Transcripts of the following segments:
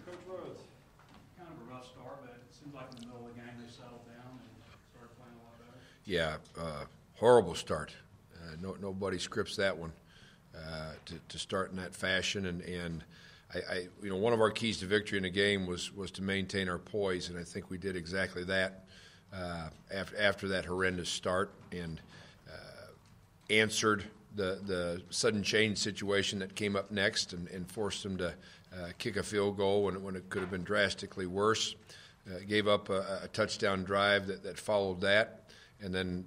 Coach Rhoads, kind of a rough start, but it seems like in the middle of the game they settled down and started playing a lot better. Yeah, horrible start. Nobody scripts that one to start in that fashion. And one of our keys to victory in the game was to maintain our poise, and I think we did exactly that after that horrendous start and answered the sudden change situation that came up next and forced them to kick a field goal when it could have been drastically worse. Gave up a touchdown drive that followed that, and then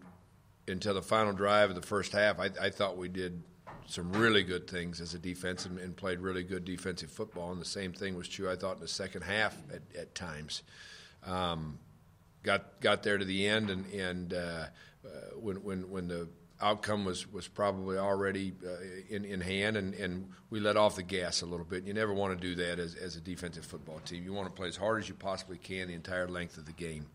until the final drive of the first half, I thought we did some really good things as a defense and played really good defensive football, and the same thing was true, I thought, in the second half at times. Got there to the end, and when the outcome was probably already in hand, and we let off the gas a little bit. You never want to do that as a defensive football team. You want to play as hard as you possibly can the entire length of the game.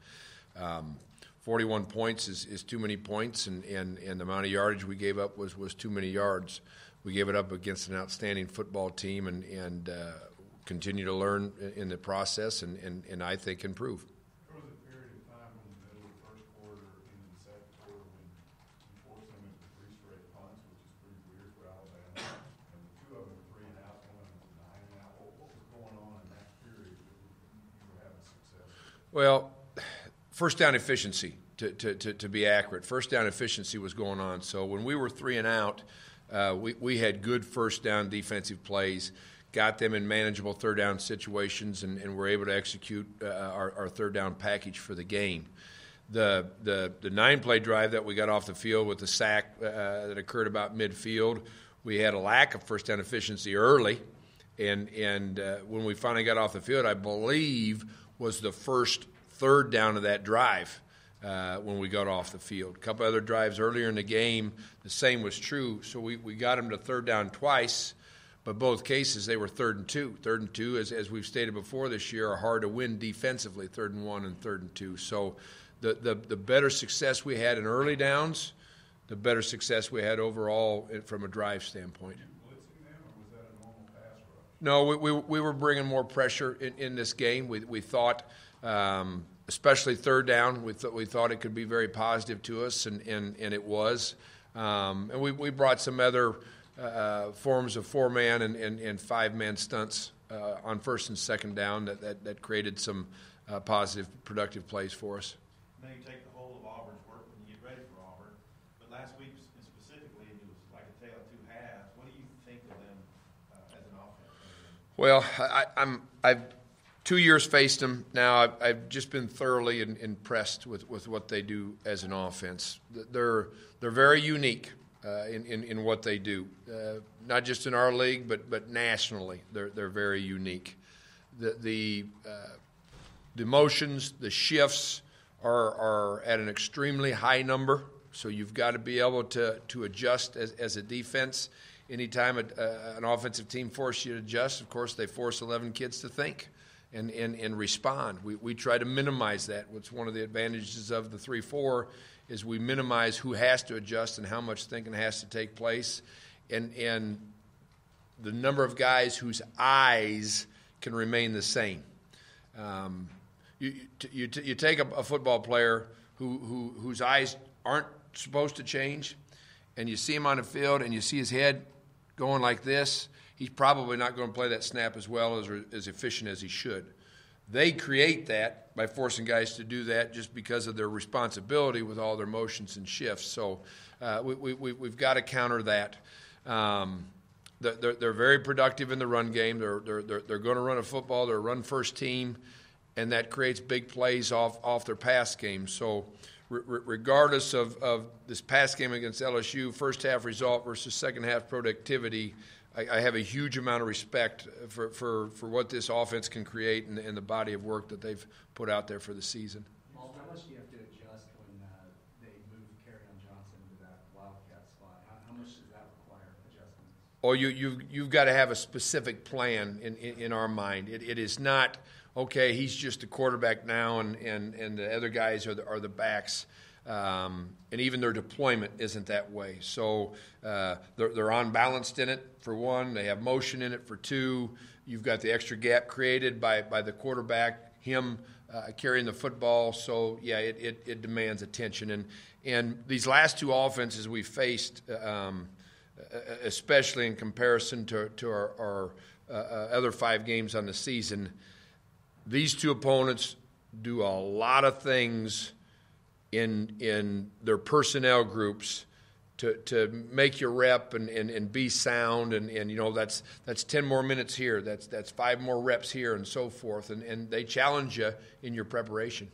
41 points is too many points, and the amount of yardage we gave up was too many yards. We gave it up against an outstanding football team and continue to learn in the process and I think improve. There was a period of time in the middle of the first quarter into the second quarter when you forced them into 3 straight punts, which is pretty weird for Alabama, and the 2 of them were 3 and out, one of them was 9 and out. What was going on in that period that you were having success? Well, first down efficiency, to be accurate. First down efficiency was going on. So when we were 3 and out, we had good first down defensive plays, got them in manageable third down situations, and were able to execute our third down package for the game. The 9-play drive that we got off the field with the sack that occurred about midfield, we had a lack of first down efficiency early, and when we finally got off the field, I believe was the first third down of that drive when we got off the field. A couple other drives earlier in the game, the same was true. So we got them to third down twice, but both cases they were 3rd and 2. 3rd and 2, as we've stated before this year, are hard to win defensively, 3rd and 1 and 3rd and 2. So the better success we had in early downs, the better success we had overall from a drive standpoint. Blitzing them, or was that a normal pass rush? No, we were bringing more pressure in this game. We thought, especially third down, we thought it could be very positive to us, and it was. And we brought some other forms of 4-man and 5-man stunts on first and second down that created some positive, productive plays for us. Now you take the whole of Auburn's work when you get ready for Auburn, but last week specifically it was like a tale of 2 halves. What do you think of them as an offense? Well, I've 2 years faced them now. I've just been thoroughly impressed with what they do as an offense. They're very unique in what they do, not just in our league, but nationally. They're very unique. The motions, the shifts are at an extremely high number. So you've got to be able to adjust as a defense. Anytime an offensive team forces you to adjust, of course, they force 11 kids to think and respond. We try to minimize that. What's one of the advantages of the 3-4 is we minimize who has to adjust and how much thinking has to take place, and the number of guys whose eyes can remain the same. You take a football player whose eyes aren't supposed to change, and you see him on the field and you see his head going like this, he's probably not going to play that snap as well as efficient as he should. They create that by forcing guys to do that just because of their responsibility with all their motions and shifts. So we've got to counter that. They're very productive in the run game. They're going to run a football. They're a run-first team, and that creates big plays off their pass game. So regardless of this pass game against LSU, first half result versus second half productivity, I have a huge amount of respect for what this offense can create and the body of work that they've put out there for the season. How much do you have to adjust when they move Kerryon Johnson to that wildcat spot? How much does that require adjustments? Or you've got to have a specific plan in our mind. It is not, okay, he's just a quarterback now and the other guys are the backs. and even their deployment isn't that way. So they're unbalanced in it, for one. They have motion in it, for two. You've got the extra gap created by the quarterback, him carrying the football. So, yeah, it demands attention. And these last two offenses we faced, especially in comparison to our other 5 games on the season, these two opponents do a lot of things in their personnel groups to make you rep and be sound, and you know, that's 10 more minutes here, that's 5 more reps here, and so forth, and they challenge you in your preparation.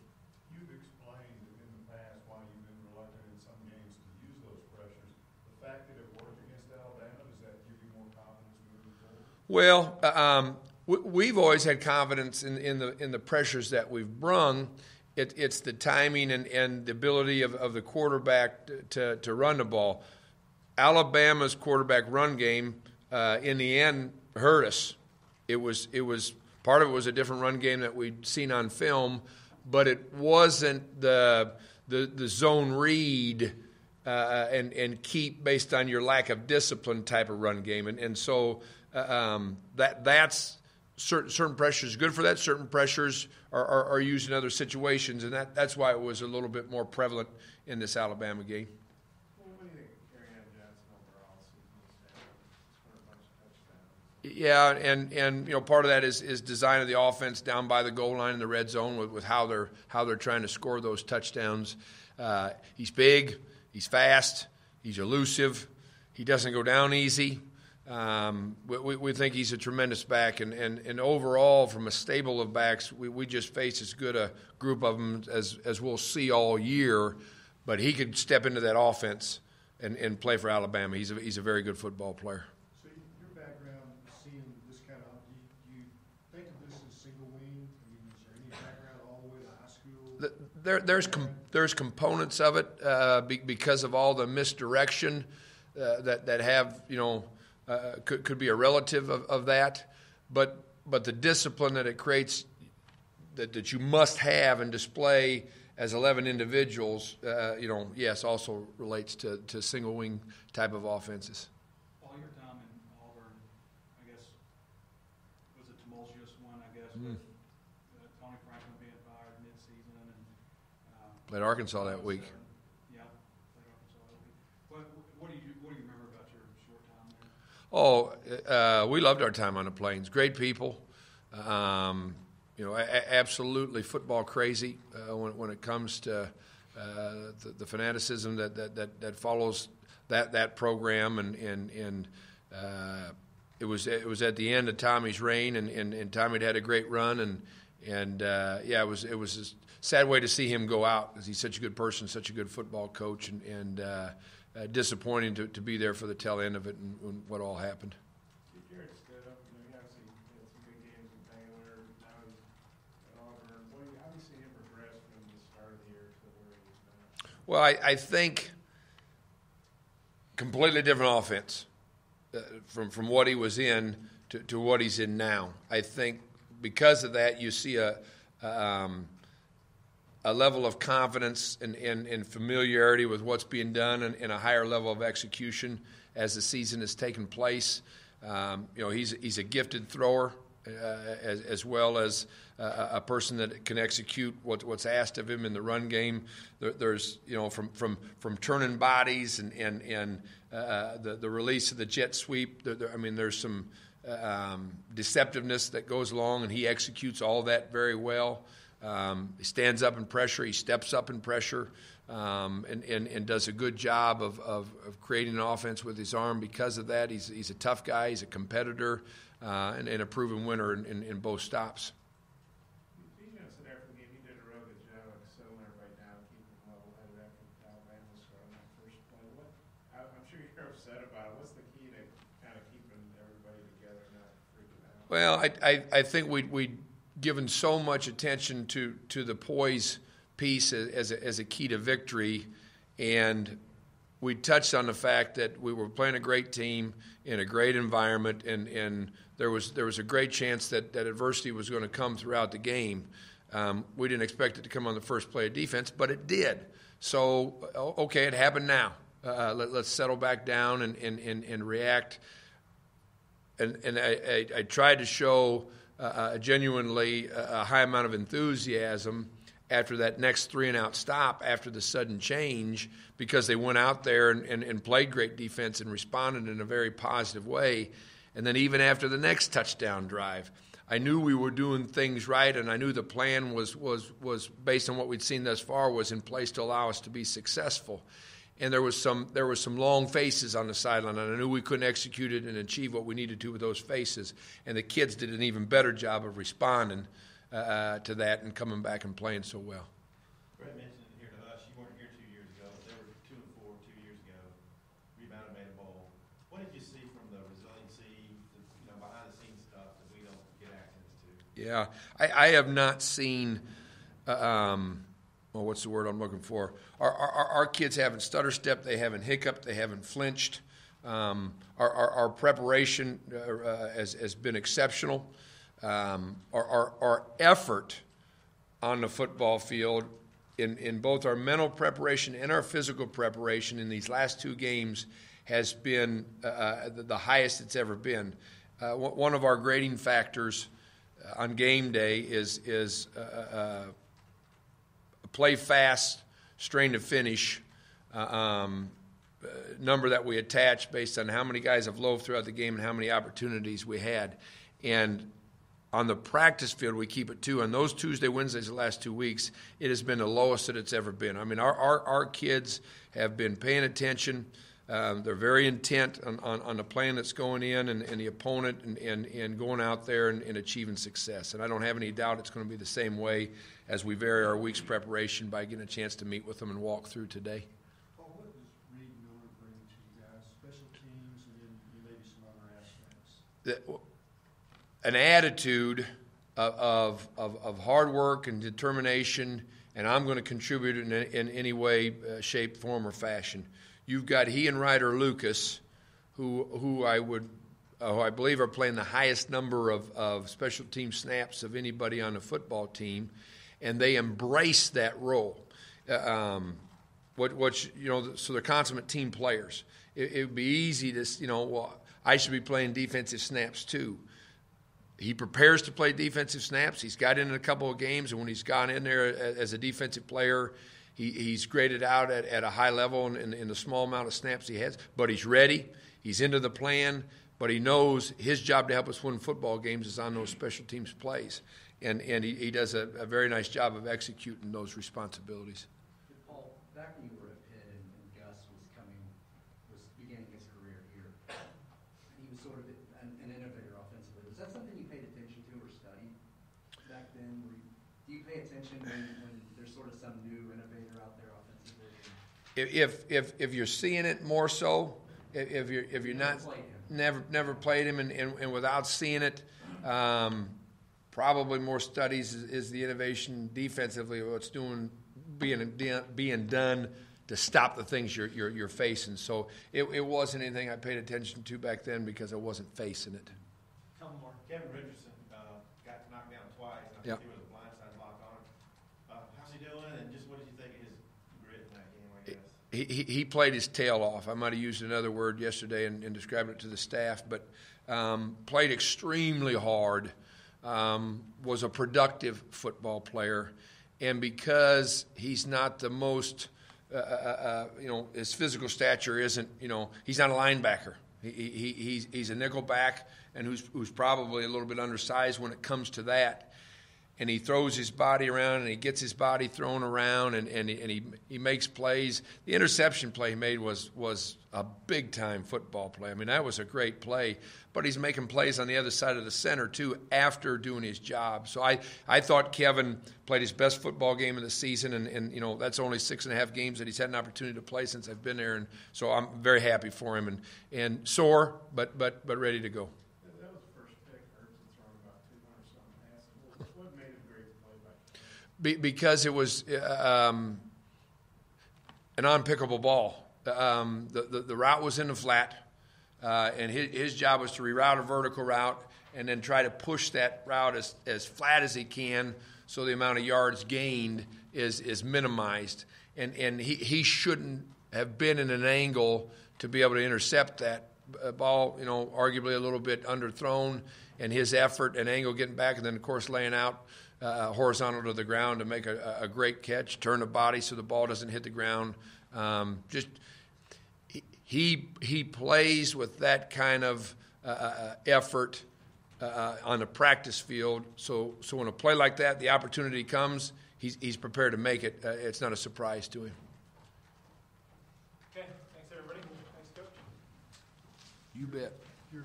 You've explained in the past why you've been reluctant in some games to use those pressures. The fact that it worked against Alabama, does that give you more confidence moving forward? Well, we've always had confidence in the pressures that we've brung. It's the timing and the ability of the quarterback to run the ball. Alabama's quarterback run game, in the end, hurt us. It was part of it was a different run game that we'd seen on film, but it wasn't the zone read and keep based on your lack of discipline type of run game, and so that's. Certain pressures good for that. Certain pressures are used in other situations, and that's why it was a little bit more prevalent in this Alabama game. Well, what do you think of Kerryon Johnson overall season? Scored a bunch of touchdowns. Yeah, and you know, part of that is design of the offense down by the goal line in the red zone with how they're trying to score those touchdowns. He's big, he's fast, he's elusive, he doesn't go down easy. We think he's a tremendous back, and overall, from a stable of backs, we just face as good a group of them as we'll see all year. But he could step into that offense and play for Alabama. He's a very good football player. So your background, seeing this kind of, do you think of this as single wing? I mean, is there any background all the way to high school? There's components of it because of all the misdirection that have, you know, could be a relative of that, but the discipline that it creates that you must have and display as 11 individuals, you know, yes, also relates to single wing type of offenses. All your time in Auburn, I guess, was a tumultuous one, I guess, with Tony Franklin being fired mid-season and Played Arkansas that week. Yeah, played Arkansas that week. What do you remember about your short time there? Oh, we loved our time on the Plains. Great people. You know, absolutely football crazy when it comes to the fanaticism that follows that program, and it was at the end of Tommy's reign, and Tommy had a great run, and yeah, it was a sad way to see him go out because he's such a good person, such a good football coach, and disappointing to be there for the tail end of it and what all happened. Garrett stood up, you know, he obviously had some big games in Baylor, now he's at Auburn. How do you see him progress from the start of the year to where he is now? Well, I think completely different offense from what he was in to what he's in now. I think because of that, you see a level of confidence and familiarity with what's being done, and a higher level of execution as the season has taken place. You know, he's a gifted thrower as well as a person that can execute what's asked of him in the run game. There's, you know, from turning bodies and the release of the jet sweep. I mean, there's some deceptiveness that goes along, and he executes all that very well. He stands up in pressure. He steps up in pressure, and does a good job of creating an offense with his arm. Because of that, he's a tough guy. He's a competitor, and a proven winner in both stops. Bijan said after the game he did a real good job of settling everybody down, keeping them level-headed after Alabama scored on that first play. I'm sure you're upset about it. What's the key to kind of keeping everybody together, not freaking out? Well, I think we'd given so much attention to the poise piece as a key to victory, and we touched on the fact that we were playing a great team in a great environment, and there was a great chance that adversity was going to come throughout the game. We didn't expect it to come on the first play of defense, but it did. So, okay, it happened now. Let's settle back down and react. And I tried to show genuinely a high amount of enthusiasm after that next 3-and-out stop, after the sudden change, because they went out there and played great defense and responded in a very positive way. And then even after the next touchdown drive, I knew we were doing things right, and I knew the plan was based on what we'd seen thus far, was in place to allow us to be successful. And there was some long faces on the sideline, and I knew we couldn't execute it and achieve what we needed to with those faces. And the kids did an even better job of responding to that and coming back and playing so well. Brett mentioned here to us, you weren't here 2 years ago. They were 2-4 2 years ago. Rebounded, made a bowl. What did you see from the resiliency, behind the scenes stuff that we don't get access to? Yeah, I have not seen. What's the word I'm looking for? Our kids haven't stutter stepped, they haven't hiccuped, they haven't flinched. Our preparation has been exceptional. Our effort on the football field in both our mental preparation and our physical preparation in these last 2 games has been the highest it's ever been. One of our grading factors on game day is play fast, strain to finish number that we attach based on how many guys have loafed throughout the game and how many opportunities we had. And on the practice field, we keep it 2. On those Tuesday, Wednesdays, the last 2 weeks, it has been the lowest that it's ever been. I mean, our kids have been paying attention. They're very intent on the plan that's going in and the opponent and going out there and achieving success. And I don't have any doubt it's going to be the same way as we vary our week's preparation by getting a chance to meet with them and walk through today. Paul, what does Reed Miller bring to you guys? Special teams and then maybe some other aspects? An attitude of hard work and determination, and I'm going to contribute in any way, shape, form, or fashion. You've got he and Ryder Lucas, who I believe are playing the highest number of special team snaps of anybody on the football team, and they embrace that role. So they're consummate team players. It would be easy to, I should be playing defensive snaps too. He prepares to play defensive snaps. He's got in a couple of games, and when he's gone in there as a defensive player, he's graded out at a high level in the small amount of snaps he has. But he's ready. He's into the plan. But he knows his job to help us win football games is on those special teams plays. And he does a very nice job of executing those responsibilities. Paul, back when you were at Pitt and Gus was beginning his career here, he was sort of an innovator offensively. Was that something you paid attention to or studied back then? Do you pay attention when there's sort of some new innovator out there offensively? If you're seeing it more so, if you're not never played him and without seeing it, probably more studies is the innovation defensively, what's being done to stop the things you're facing. So it wasn't anything I paid attention to back then because I wasn't facing it. Couple more. Kevin Richardson got knocked down twice. And I think he was a blindside block on him. How's he doing? And just what did you think of his grit in that game, I guess? He played his tail off. I might have used another word yesterday and described it to the staff, but played extremely hard. Was a productive football player, and because he's not the most, his physical stature isn't, he's not a linebacker. He's a nickel back, and who's probably a little bit undersized when it comes to that. And he throws his body around, and he gets his body thrown around, and he makes plays. The interception play he made was a big-time football play. I mean, that was a great play. But he's making plays on the other side of the center, too, after doing his job. So I thought Kevin played his best football game of the season, and that's only 6.5 games that he's had an opportunity to play since I've been there. And so I'm very happy for him, and sore, but ready to go. That was the first pick. Hurts thrown about 200-something passes. What made it a great play by? Because it was an unpickable ball. The route was in the flat, and his job was to reroute a vertical route and then try to push that route as flat as he can so the amount of yards gained is minimized, and he shouldn't have been in an angle to be able to intercept that ball, arguably a little bit underthrown, and his effort and angle getting back, and then, of course, laying out horizontal to the ground to make a great catch, turn the body so the ball doesn't hit the ground. He plays with that kind of effort on the practice field. So when a play like that, the opportunity comes, he's prepared to make it. It's not a surprise to him. Okay, thanks everybody. Thanks, Coach. You bet. Your